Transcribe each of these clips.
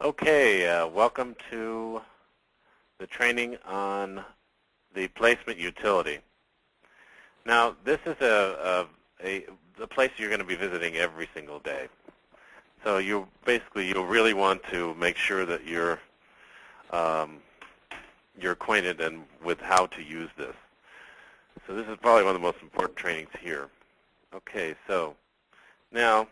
Okay, welcome to the training on the placement utility. Now, this is the place you're going to be visiting every single day. So you'll really want to make sure that you're acquainted with how to use this. So this is probably one of the most important trainings here. Okay, so now.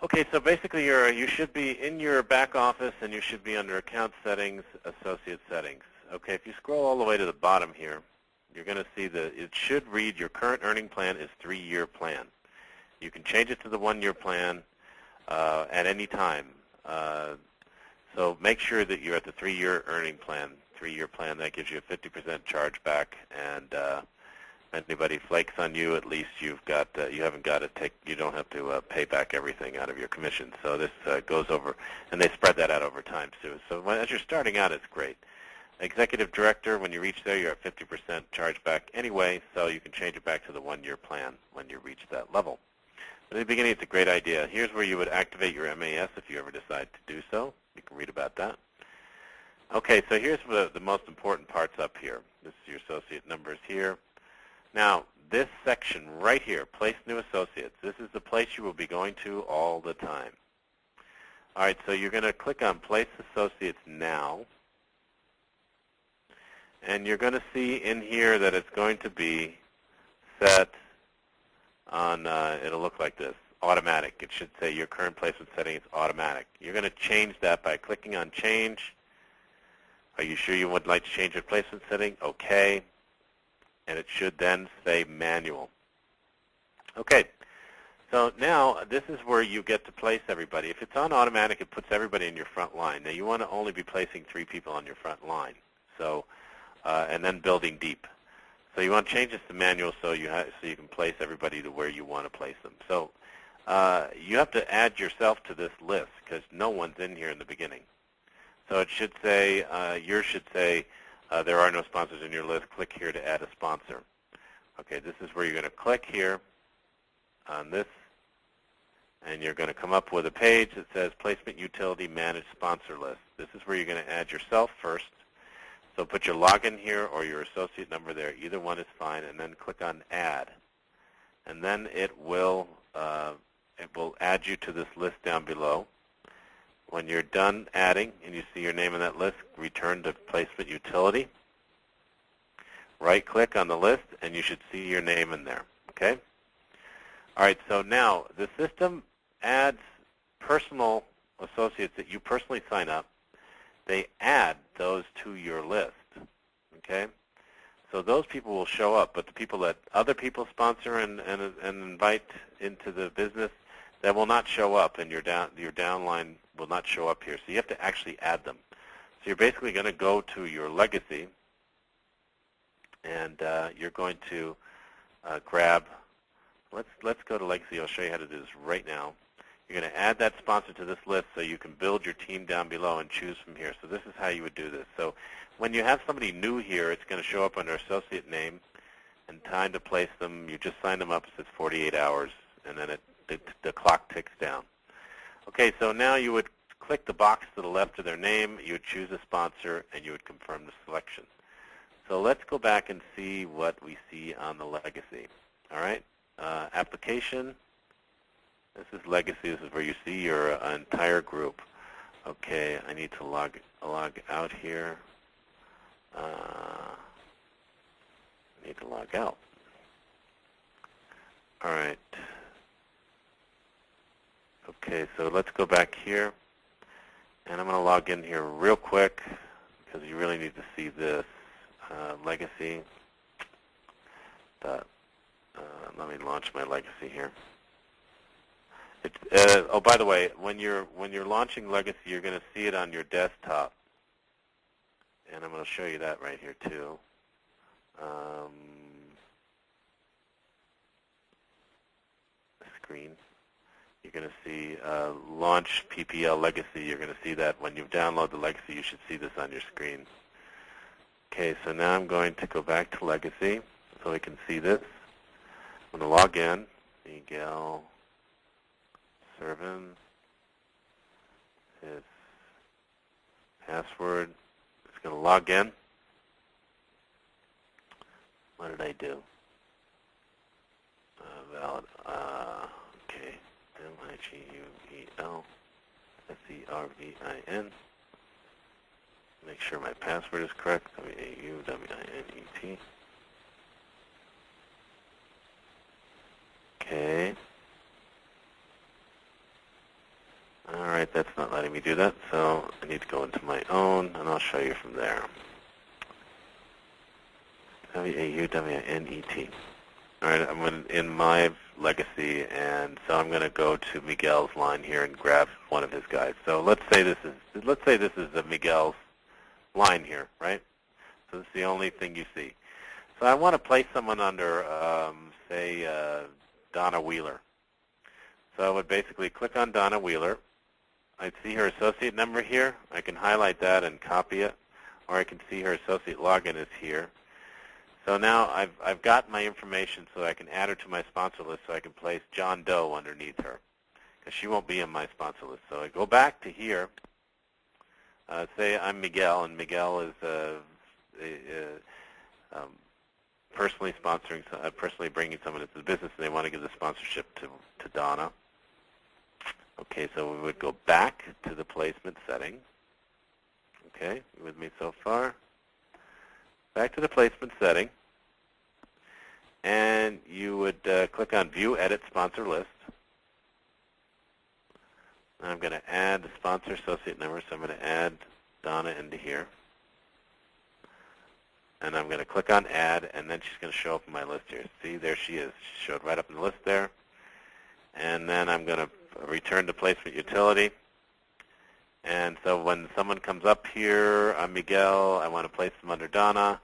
Okay, so basically you should be in your back office and you should be under Account Settings, Associate Settings. Okay, if you scroll all the way to the bottom here, you're going to see that it should read your current earning plan is 3-year plan. You can change it to the 1-year plan at any time. So make sure that you're at the 3-year earning plan, 3-year plan. That gives you a 50% charge back, and if anybody flakes on you, at least you haven't got to you don't have to pay back everything out of your commission. So this goes over, and they spread that out over time too. So as you're starting out, it's great. Executive Director, when you reach there, you're at 50% charge back anyway, so you can change it back to the 1-year plan when you reach that level. But in the beginning, it's a great idea. Here's where you would activate your MAS if you ever decide to do so. You can read about that. Okay, so here's the most important parts up here. This is your associate numbers here. Now, this section right here, Place New Associates, this is the place you will be going to all the time. All right, so you're going to click on Place Associates Now, and you're going to see in here that it's going to be set on, it'll look like this, automatic. It should say your current placement setting is automatic. You're going to change that by clicking on Change. Are you sure you would like to change your placement setting? Okay. And it should then say Manual. Okay, so now this is where you get to place everybody. If it's on automatic, it puts everybody in your front line. Now you want to only be placing 3 people on your front line, so and then building deep. So you want to change this to Manual so you can place everybody to where you want to place them. So you have to add yourself to this list because no one's in here in the beginning. So it should say, yours should say, there are no sponsors in your list. Click here to add a sponsor. Okay, this is where you're going to click here on this, and you're going to come up with a page that says Placement Utility Manage Sponsor List. This is where you're going to add yourself first. So put your login here or your associate number there. Either one is fine, and then click on Add. And then it will add you to this list down below. When you're done adding and you see your name in that list, return to Placement Utility. Right-click on the list, and you should see your name in there. Okay? All right, so now the system adds personal associates that you personally sign up. They add those to your list. Okay? So those people will show up, but the people that other people sponsor and invite into the business, that will not show up, and your downline will not show up here. So you have to actually add them. So you're basically going to go to your legacy, and you're going to grab. Let's go to legacy. I'll show you how to do this right now. You're going to add that sponsor to this list so you can build your team down below and choose from here. So this is how you would do this. So when you have somebody new here, it's going to show up under associate name and time to place them. You just sign them up. It says 48 hours, and then the clock ticks down. Okay, so now you would click the box to the left of their name, you would choose a sponsor, and you would confirm the selection. So let's go back and see what we see on the legacy. All right, application. This is legacy. This is where you see your entire group. Okay, I need to log out here. I need to log out. All right. Okay, so let's go back here, and I'm going to log in here real quick because you really need to see this legacy. Let me launch my legacy here. Oh, by the way, when you're launching legacy, you're going to see it on your desktop, and I'm going to show you that right here too. Screen. You're going to see Launch PPL Legacy. You're going to see that when you download the Legacy, you should see this on your screen. Okay, so now I'm going to go back to Legacy so we can see this. I'm going to log in, Miguel Servin, his password. It's going to log in. What did I do? Valid. Okay. MIGUELSERVIN. Make sure my password is correct. WAUWINET. Okay. All right, that's not letting me do that, so I need to go into my own, and I'll show you from there. WAUWINET. All right, I'm in my legacy, and so I'm going to go to Miguel's line here and grab one of his guys. So let's say this is Miguel's line here, right? So this is the only thing you see. So I want to place someone under, say, Donna Wheeler. So I would basically click on Donna Wheeler. I'd see her associate number here. I can highlight that and copy it, or I can see her associate login is here. So now I've got my information, so I can add her to my sponsor list, so I can place John Doe underneath her, because she won't be in my sponsor list. So I go back to here. Say I'm Miguel, and Miguel is personally sponsoring, personally bringing someone into the business, and they want to give the sponsorship to Donna. Okay, so we would go back to the placement setting. Okay, you with me so far? Back to the placement setting, and you would click on View Edit Sponsor List. I'm going to add the sponsor associate number, so I'm going to add Donna into here. And I'm going to click on Add, and then she's going to show up in my list here. See, there she is. She showed right up in the list there. And then I'm going to return to placement utility. And so when someone comes up here, I'm Miguel, I want to place them under Donna,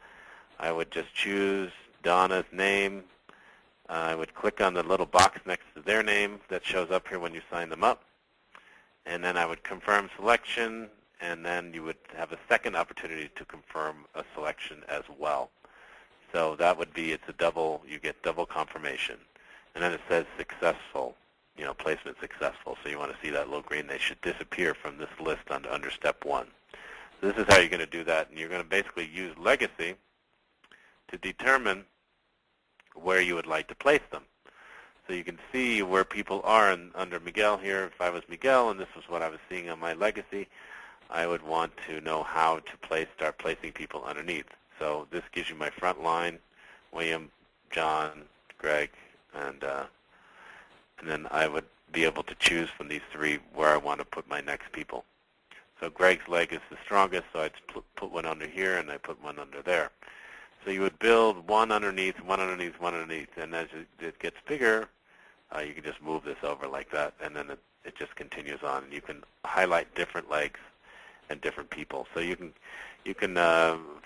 I would just choose Donna's name. I would click on the little box next to their name that shows up here when you sign them up. And then I would confirm selection, and then you would have a second opportunity to confirm a selection as well. So that would be, it's a double, you get double confirmation. And then it says successful, placement successful. So you want to see that little green, they should disappear from this list under step 1. So this is how you're going to do that, and you're going to basically use legacy to determine where you would like to place them. So you can see where people are under Miguel here. If I was Miguel and this was what I was seeing on my legacy, I would want to know how to start placing people underneath. So this gives you my front line, William, John, Greg, and then I would be able to choose from these 3 where I want to put my next people. So Greg's leg is the strongest, so I'd put one under here, and I put one under there. So you would build one underneath, one underneath, one underneath, and as it gets bigger, you can just move this over like that, and then it just continues on. And you can highlight different legs and different people. So you can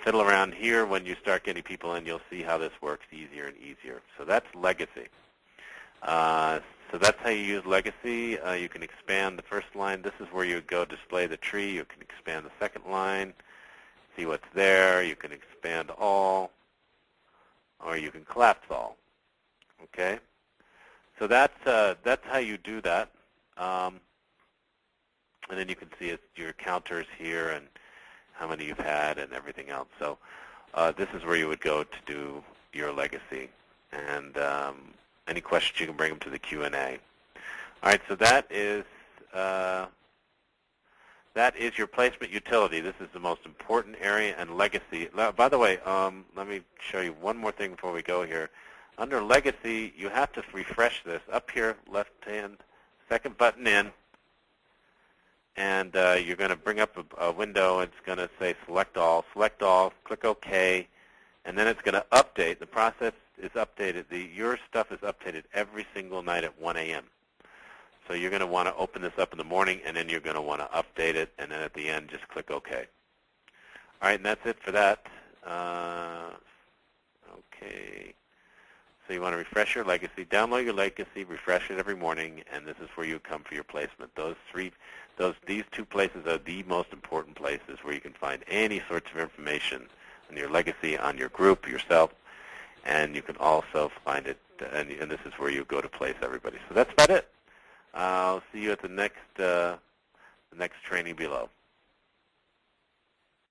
fiddle around here when you start getting people in. You'll see how this works easier and easier. So that's legacy. So that's how you use legacy. You can expand the first line. This is where you would go display the tree. You can expand the second line, see what's there. You can expand all, or you can collapse all. Okay? So that's how you do that. And then you can see your counters here and how many you've had and everything else. So this is where you would go to do your legacy. And any questions, you can bring them to the Q&A. All right, so that is your placement utility. This is the most important area, and legacy. By the way, let me show you one more thing before we go here. Under legacy, you have to refresh this. Up here, left hand, second button in, and you're going to bring up a window. It's going to say select all, click OK, and then it's going to update. The process is updated. Your stuff is updated every single night at 1 a.m. So you're going to want to open this up in the morning, and then you're going to want to update it, and then at the end, just click OK. All right, and that's it for that. Okay. So you want to refresh your legacy, download your legacy, refresh it every morning, and this is where you come for your placement. These 2 places are the most important places where you can find any sorts of information on your legacy, on your group, yourself, and you can also find it, and this is where you go to place everybody. So that's about it. I'll see you at the the next training below.